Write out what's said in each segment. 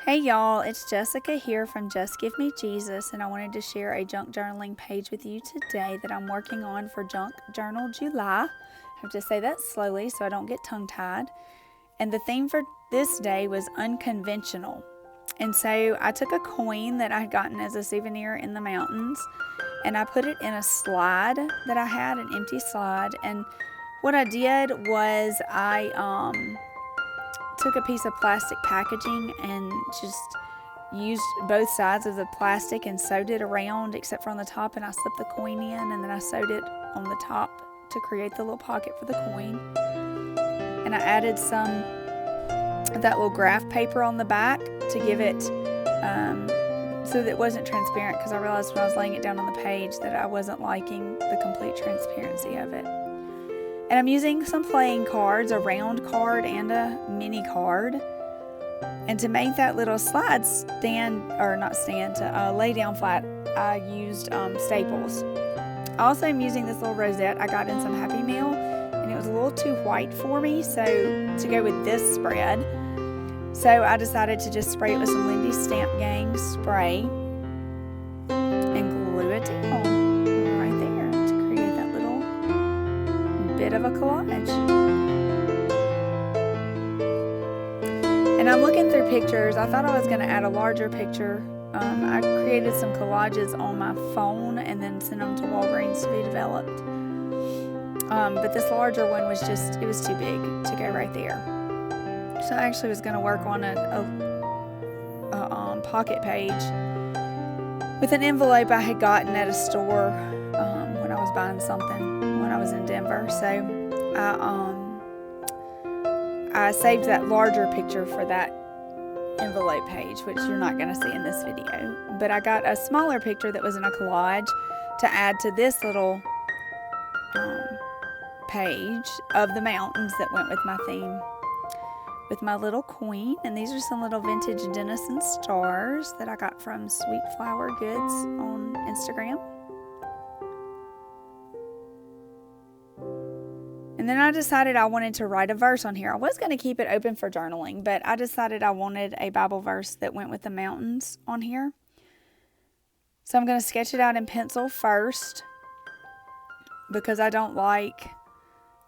Hey y'all, it's Jessica here from Just Give Me Jesus, and I wanted to share a junk journaling page with you today that I'm working on for Junk Journal July. I have to say that slowly so I don't get tongue-tied. And the theme for this day was unconventional. And so I took a coin that I had gotten as a souvenir in the mountains, and I put it in a slide that I had, an empty slide. And what I did was I took a piece of plastic packaging and just used both sides of the plastic and sewed it around except for on the top, and I slipped the coin in and then I sewed it on the top to create the little pocket for the coin. And I added some of that little graph paper on the back to give it so that it wasn't transparent, because I realized when I was laying it down on the page that I wasn't liking the complete transparency of it. And I'm using some playing cards, a round card and a mini card. And to make that little slide lay down flat, I used staples. I also am using this little rosette I got in some Happy Meal, and it was a little too white for me, so to go with this spread. So I decided to just spray it with some Lindy Stamp Gang spray and glue it down right there to create that little bit of a collage. And I'm looking through pictures. I thought I was going to add a larger picture. I created some collages on my phone and then sent them to Walgreens to be developed. But this larger one was it was too big to go right there. So I actually was going to work on a pocket page with an envelope I had gotten at a store when I was buying something when I was in Denver. So I saved that larger picture for that envelope page, which you're not going to see in this video. But I got a smaller picture that was in a collage to add to this little page of the mountains that went with my theme, with my little coin. And these are some little vintage Denison stars that I got from Sweet Flower Goods on Instagram. And then I decided I wanted to write a verse on here. I was going to keep it open for journaling, but I decided I wanted a Bible verse that went with the mountains on here. So I'm going to sketch it out in pencil first, because I don't like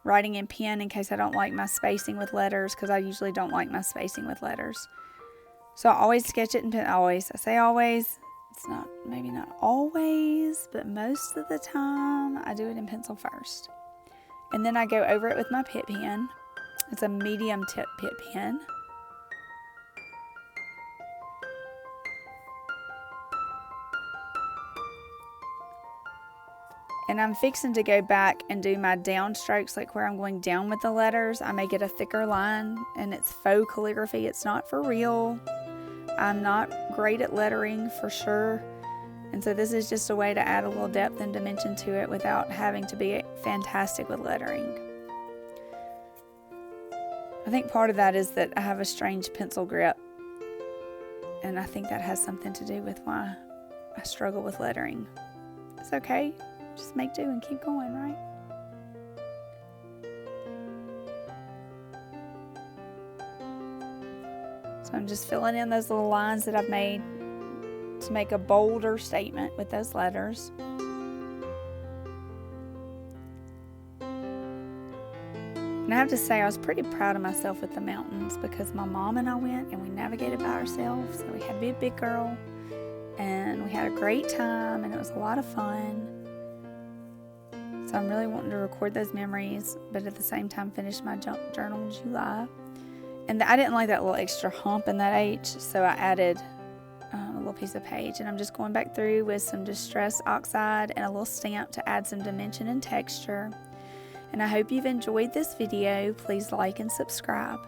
writing in pen in case I don't like my spacing with letters, because I usually don't like my spacing with letters. So I always sketch it in pen. Always. I say always. It's not, maybe not always, but most of the time I do it in pencil first. And then I go over it with my Pitt pen. It's a medium tip Pitt pen. And I'm fixing to go back and do my down strokes, like where I'm going down with the letters. I make it a thicker line, and it's faux calligraphy. It's not for real. I'm not great at lettering for sure. And so this is just a way to add a little depth and dimension to it without having to be fantastic with lettering. I think part of that is that I have a strange pencil grip, and I think that has something to do with why I struggle with lettering. It's okay. Just make do and keep going, right? So I'm just filling in those little lines that I've made to make a bolder statement with those letters. And I have to say, I was pretty proud of myself with the mountains, because my mom and I went and we navigated by ourselves. So we had to be a big girl, and we had a great time, and it was a lot of fun. So I'm really wanting to record those memories, but at the same time finish my junk journal in July. And I didn't like that little extra hump in that H, so I added a little piece of page, and I'm just going back through with some distress oxide and a little stamp to add some dimension and texture. And I hope you've enjoyed this video. Please like and subscribe.